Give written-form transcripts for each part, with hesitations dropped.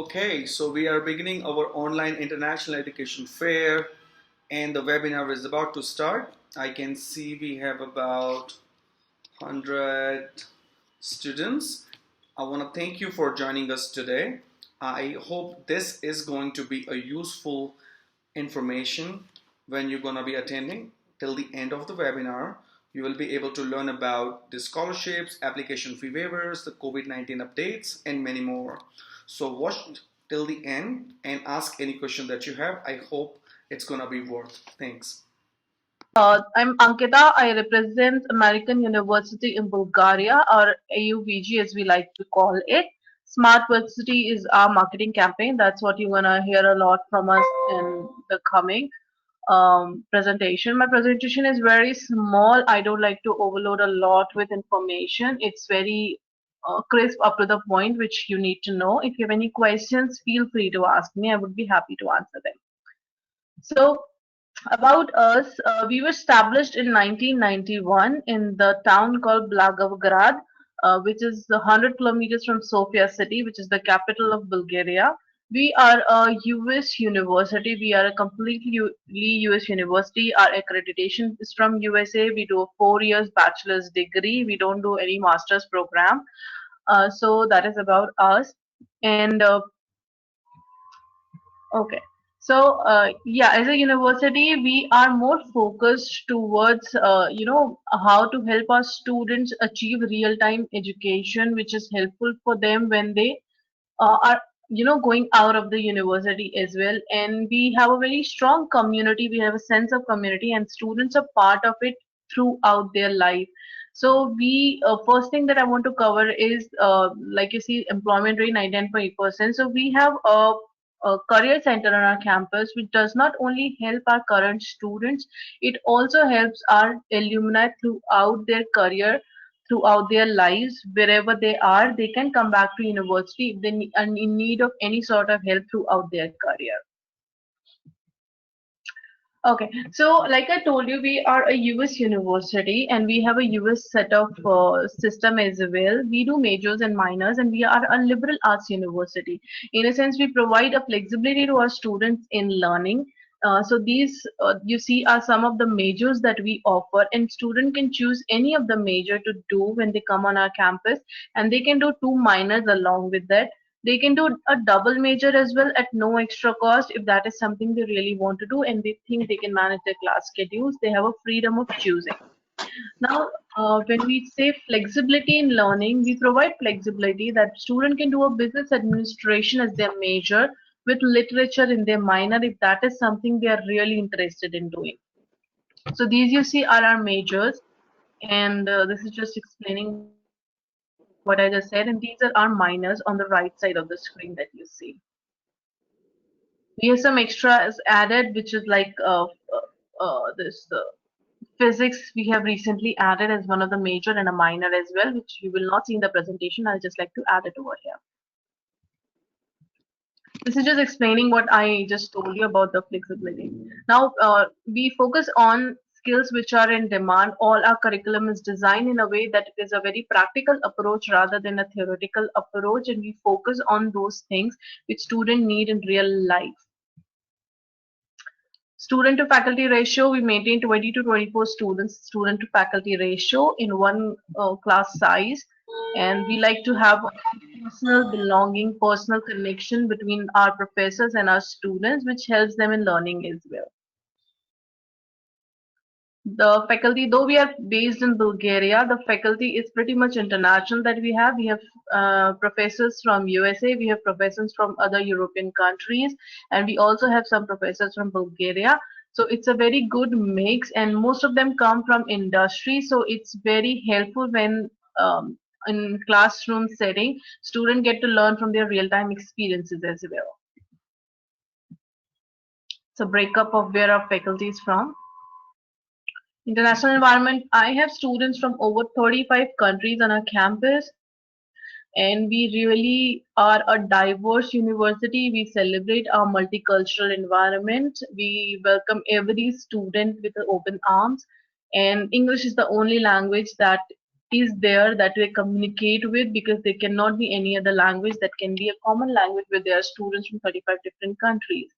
Okay, so we are beginning our online international education fair and the webinar is about to start. I can see we have about 100 students. I want to thank you for joining us today. I hope this is going to be a useful information when you're going to be attending till the end of the webinar. You will be able to learn about the scholarships, application fee waivers, the COVID-19 updates, and many more. So watch till the end and ask any question that you have. I hope it's going to be worth. Thanks. I'm Ankita. I represent American University in Bulgaria, or AUBG as we like to call it. Smart Varsity is our marketing campaign. That's what you're gonna hear a lot from us in the coming presentation. My presentation is very small. I don't like to overload a lot with information. It's very crisp, up to the point, which you need to know. If you have any questions, feel free to ask me. I would be happy to answer them. So, about us, we were established in 1991 in the town called Blagoevgrad, which is 100 kilometers from Sofia city, which is the capital of Bulgaria. We are a US university. We are a completely US university. Our accreditation is from USA. We do a 4 years bachelor's degree. We don't do any master's program. So that is about us. And Okay. So, yeah, as a university, we are more focused towards, how to help our students achieve real-time education, which is helpful for them when they are, going out of the university as well. And we have a very strong community. We have a sense of community, and students are part of it throughout their life. So we first thing that I want to cover is like you see employment rate 99.8%. So we have a career center on our campus, which does not only help our current students, it also helps our alumni throughout their career, throughout their lives, wherever they are. They can come back to university if they are in need of any sort of help throughout their career. Okay, so like I told you, we are a US university and we have a US set of system as well. We do majors and minors, and we are a liberal arts university. In a sense, we provide a flexibility to our students in learning. So these you see are some of the majors that we offer, and student can choose any of the major to do when they come on our campus, and they can do two minors along with that. They can do a double major as well at no extra cost if that is something they really want to do and they think they can manage their class schedules. They have a freedom of choosing. Now, when we say flexibility in learning, we provide flexibility that student can do a business administration as their major with literature in their minor if that is something they are really interested in doing. So these you see are our majors, and this is just explaining what I just said, and these are our minors on the right side of the screen that you see. We have some extras added, which is like this physics we have recently added as one of the major and a minor as well, which you will not see in the presentation. I'll just like to add it over here. This is just explaining what I just told you about the flexibility. Now, we focus on skills which are in demand. All our curriculum is designed in a way that it is a very practical approach rather than a theoretical approach, and we focus on those things which students need in real life. Student to faculty ratio, we maintain 20 to 24 students, student to faculty ratio in one class size. And we like to have a personal belonging, personal connection between our professors and our students, which helps them in learning as well. The faculty, though we are based in Bulgaria, the faculty is pretty much international that we have. We have professors from USA, we have professors from other European countries, and we also have some professors from Bulgaria. So it's a very good mix, and most of them come from industry. So it's very helpful when in classroom setting, students get to learn from their real-time experiences as well. It's a breakup of where our faculty is from. International environment, I have students from over 35 countries on our campus, and we really are a diverse university. We celebrate our multicultural environment. We welcome every student with open arms, and English is the only language that is there that they communicate with, because there cannot be any other language that can be a common language where there are students from 35 different countries.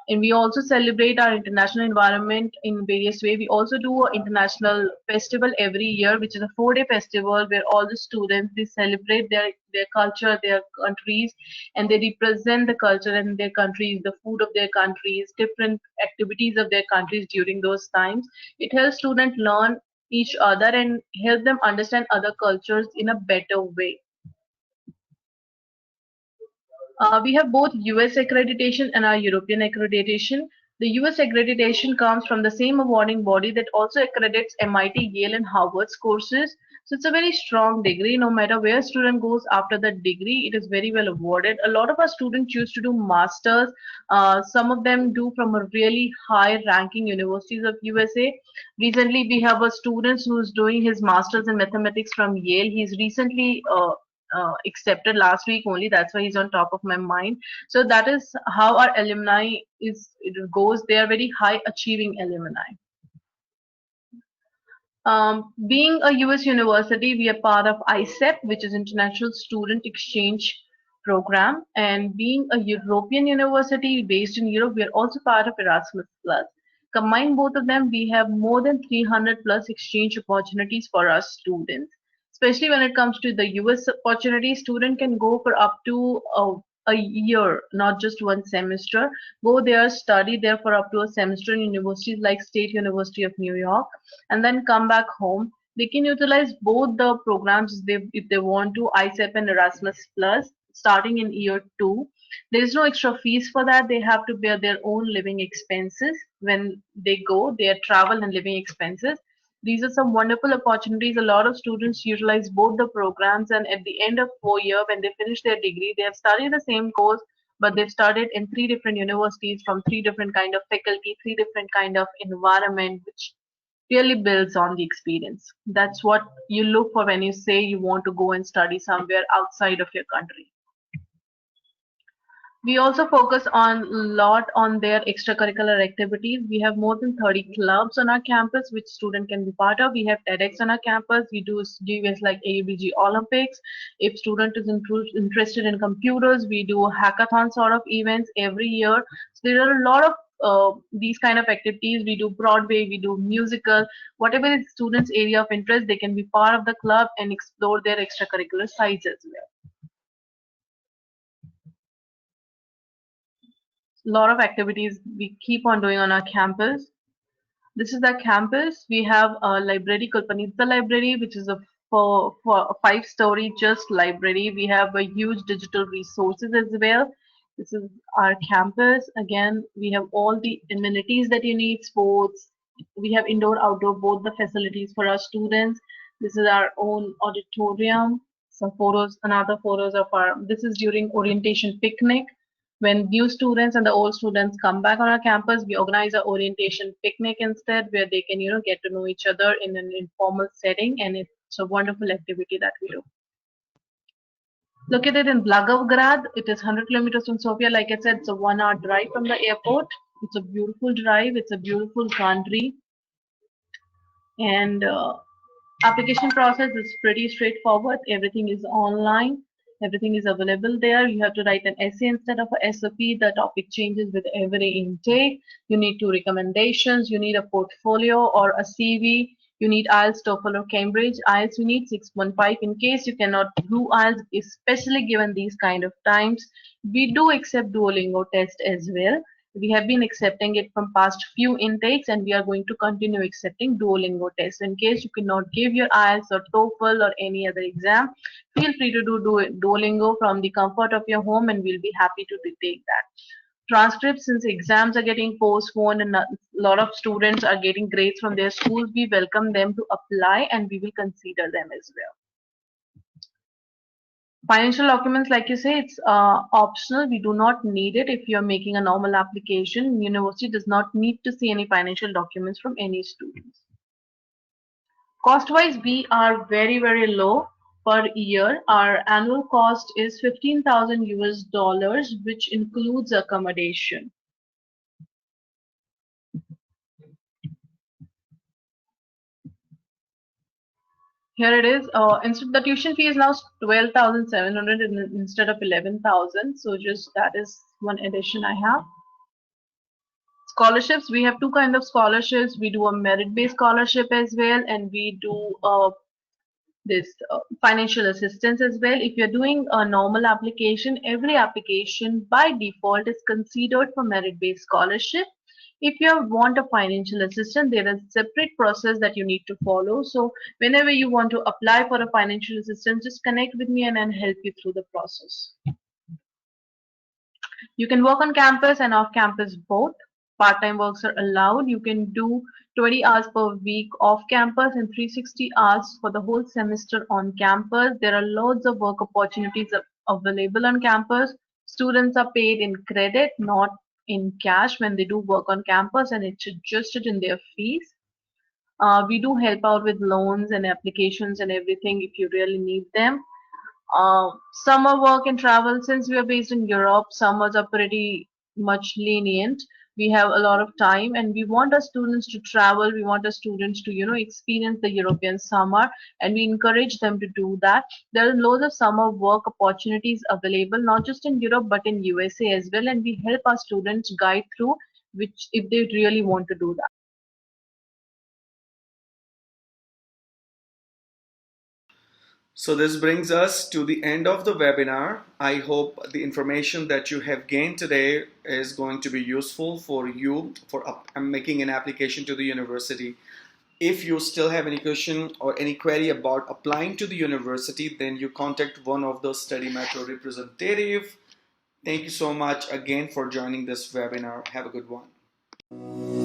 And we also celebrate our international environment in various ways. We also do an international festival every year, which is a 4-day festival where all the students, they celebrate their culture, their countries, and they represent the culture and their countries, the food of their countries, different activities of their countries during those times. It helps students learn each other and help them understand other cultures in a better way. We have both US accreditation and our European accreditation. The US accreditation comes from the same awarding body that also accredits MIT, Yale, and Harvard's courses. So it's a very strong degree. No matter where a student goes after the degree, it is very well awarded. A lot of our students choose to do masters. Some of them do from a really high ranking universities of USA. Recently, we have a student who's doing his masters in mathematics from Yale. He's recently accepted last week only. That's why he's on top of my mind. So that is how our alumni is it goes. They are very high achieving alumni. Being a US university, we are part of ICEP, which is International Student Exchange Program, and being a European university based in Europe, we are also part of Erasmus Plus. Combine both of them, we have more than 300 plus exchange opportunities for our students. Especially when it comes to the US opportunity, student can go for up to a year, not just one semester. Go there, study there for up to a semester in universities like State University of New York, and then come back home. They can utilize both the programs if they want to, ICEP and Erasmus Plus, starting in year two. There is no extra fees for that. They have to bear their own living expenses when they go, their travel and living expenses. These are some wonderful opportunities. A lot of students utilize both the programs, and at the end of 4 year, when they finish their degree, they have studied the same course, but they've studied in three different universities from three different kind of faculty, three different kind of environment, which really builds on the experience. That's what you look for when you say you want to go and study somewhere outside of your country. We also focus on a lot on their extracurricular activities. We have more than 30 clubs on our campus which student can be part of. We have TEDx on our campus. We do events like AUBG Olympics. If student is interested in computers, we do hackathon sort of events every year. So there are a lot of these kind of activities. We do Broadway, we do musical, whatever is students' area of interest, they can be part of the club and explore their extracurricular sides as well. A lot of activities we keep on doing on our campus. This is the campus. We have a library called Panitza Library, which is a for a 5-story just library. We have a huge digital resources as well. This is our campus. Again, we have all the amenities that you need, sports. We have indoor, outdoor, both the facilities for our students. This is our own auditorium. Some photos, another photos of our, this is during orientation picnic. When new students and the old students come back on our campus, we organize a orientation picnic instead, where they can, get to know each other in an informal setting, and it's a wonderful activity that we do. Located in Blagovgrad, it is 100 kilometers from Sofia. Like I said, it's a 1 hour drive from the airport. It's a beautiful drive. It's a beautiful country, and application process is pretty straightforward. Everything is online. Everything is available there. You have to write an essay instead of a SOP. The topic changes with every intake. You need 2 recommendations. You need a portfolio or a CV. You need IELTS, TOEFL, or Cambridge. IELTS, you need 6.5 in case you cannot do IELTS, especially given these kind of times. We do accept Duolingo test as well. We have been accepting it from past few intakes, and we are going to continue accepting Duolingo tests. In case you cannot give your IELTS or TOEFL or any other exam, feel free to do Duolingo from the comfort of your home, and we'll be happy to take that. Transcripts, since exams are getting postponed and a lot of students are getting grades from their schools, we welcome them to apply and we will consider them as well. Financial documents, like you say, it's optional. We do not need it if you're making a normal application. University does not need to see any financial documents from any students. Cost-wise, we are very, very low per year. Our annual cost is 15,000 US dollars, which includes accommodation. Here it is. Instead, the tuition fee is now 12,700 instead of 11,000. So just that is one addition I have. Scholarships, we have two kinds of scholarships. We do a merit-based scholarship as well, and we do this financial assistance as well. If you're doing a normal application, every application by default is considered for merit-based scholarship. If you want a financial assistance, there is a separate process that you need to follow. So whenever you want to apply for a financial assistance, just connect with me and I'll help you through the process. You can work on campus and off campus both. Part-time works are allowed. You can do 20 hours per week off campus and 360 hours for the whole semester on campus. There are loads of work opportunities available on campus. Students are paid in credit, not in cash when they do work on campus, and it's adjusted in their fees. We do help out with loans and applications and everything if you really need them. Summer work and travel, since we are based in Europe, summers are pretty much lenient. We have a lot of time and we want our students to travel. We want our students to, experience the European summer, and we encourage them to do that. There are loads of summer work opportunities available, not just in Europe, but in USA as well. And we help our students guide through which if they really want to do that. So this brings us to the end of the webinar. I hope the information that you have gained today is going to be useful for you for making an application to the university. If you still have any question or any query about applying to the university, then you contact one of the Study Metro representative. Thank you so much again for joining this webinar. Have a good one.